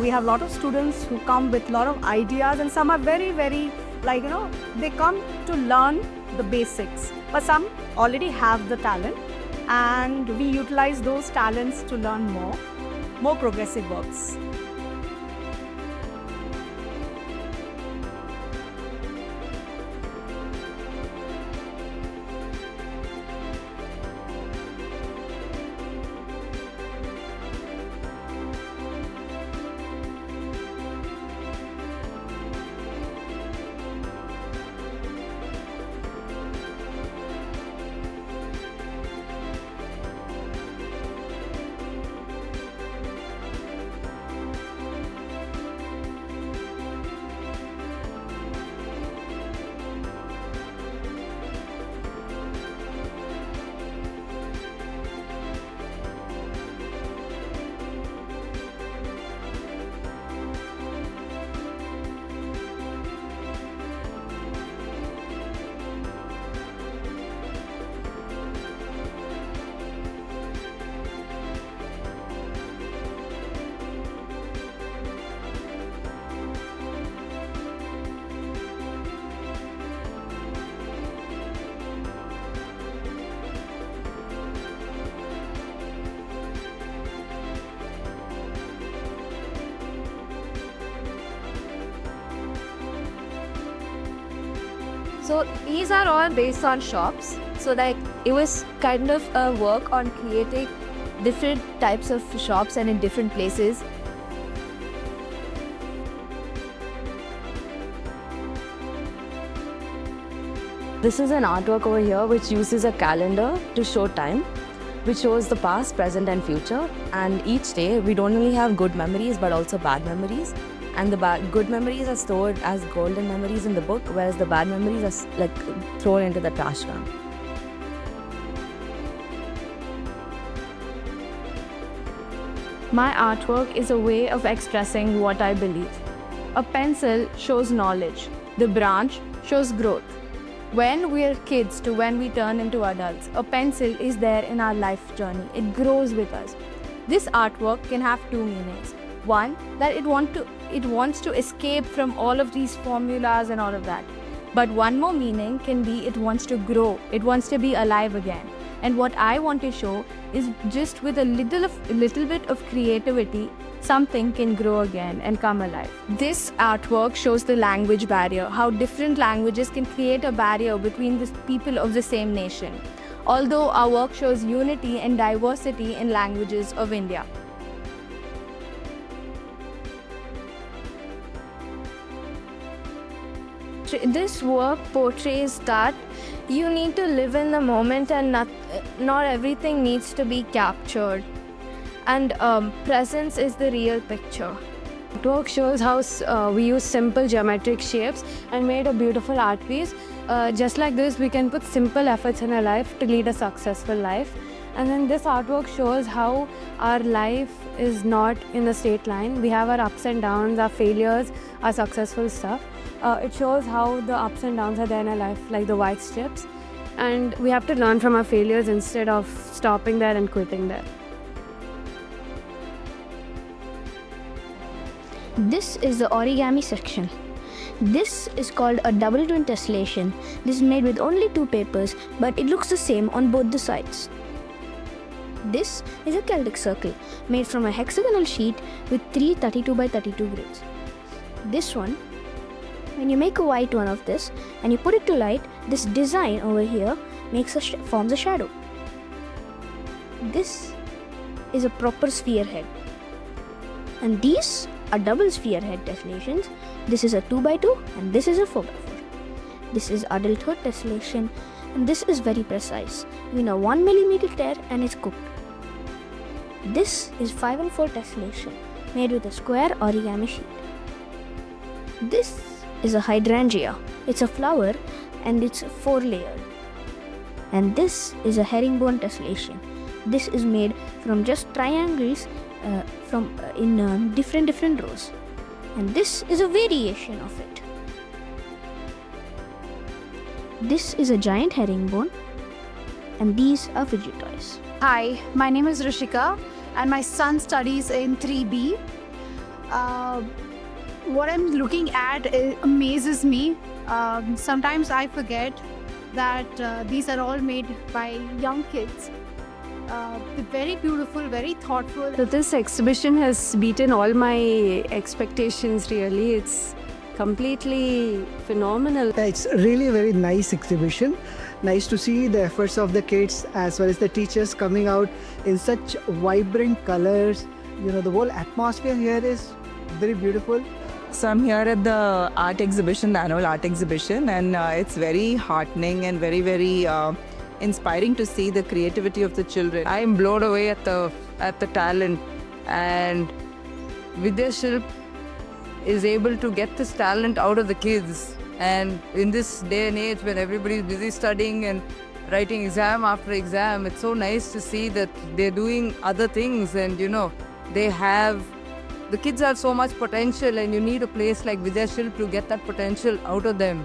We have a lot of students who come with a lot of ideas, and some are very, they come to learn the basics. But some already have the talent, and we utilize those talents to learn more progressive works. So these are all based on shops. So like it was kind of a work on creating different types of shops and in different places. This is an artwork over here which uses a calendar to show time, which shows the past, present and future. And each day we don't only have good memories but also bad memories. And the good memories are stored as golden memories in the book, whereas the bad memories are thrown into the trash can. My artwork is a way of expressing what I believe. A pencil shows knowledge. The branch shows growth. When we are kids to when we turn into adults, a pencil is there in our life journey. It grows with us. This artwork can have two meanings. One, that it wants to escape from all of these formulas and all of that. But one more meaning can be it wants to grow. It wants to be alive again. And what I want to show is just with a little bit of creativity, something can grow again and come alive. This artwork shows the language barrier, how different languages can create a barrier between the people of the same nation. Although our work shows unity and diversity in languages of India. This work portrays that you need to live in the moment and not everything needs to be captured. And presence is the real picture. Artwork shows how we use simple geometric shapes and made a beautiful art piece. Just like this, we can put simple efforts in our life to lead a successful life. And then this artwork shows how our life is not in a straight line. We have our ups and downs, our failures, our successful stuff. It shows how the ups and downs are there in our life, like the white strips. And we have to learn from our failures instead of stopping there and quitting there. This is the origami section. This is called a double twin tessellation. This is made with only two papers, but it looks the same on both the sides. This is a Celtic circle made from a hexagonal sheet with three 32 by 32 grids. This one, when you make a white one of this and you put it to light, this design over here forms a shadow. This is a proper sphere head. And these are double sphere head tessellations. This is a 2x2 and this is a 4x4. This is adulthood tessellation and this is very precise. You know, 1 millimeter tear and it's cooked. This is 5 and 4 tessellation made with a square origami sheet. This is a hydrangea. It's a flower and it's 4 layered. And this is a herringbone tessellation. This is made from just triangles in different rows. And this is a variation of it. This is a giant herringbone and these are fidget toys. Hi, my name is Rishika and my son studies in 3B. what I'm looking at amazes me. Sometimes I forget that these are all made by young kids. They're very beautiful, very thoughtful. So this exhibition has beaten all my expectations really. It's completely phenomenal. It's really a very nice exhibition. Nice to see the efforts of the kids as well as the teachers coming out in such vibrant colors. You know, the whole atmosphere here is very beautiful. So I'm here at the art exhibition, the annual art exhibition, and it's very heartening and very, very inspiring to see the creativity of the children. I'm blown away at the talent, and Vidya Shilp is able to get this talent out of the kids. And in this day and age when everybody is busy studying and writing exam after exam, it's so nice to see that they're doing other things, and the kids have so much potential, and you need a place like Vidya Shilp to get that potential out of them.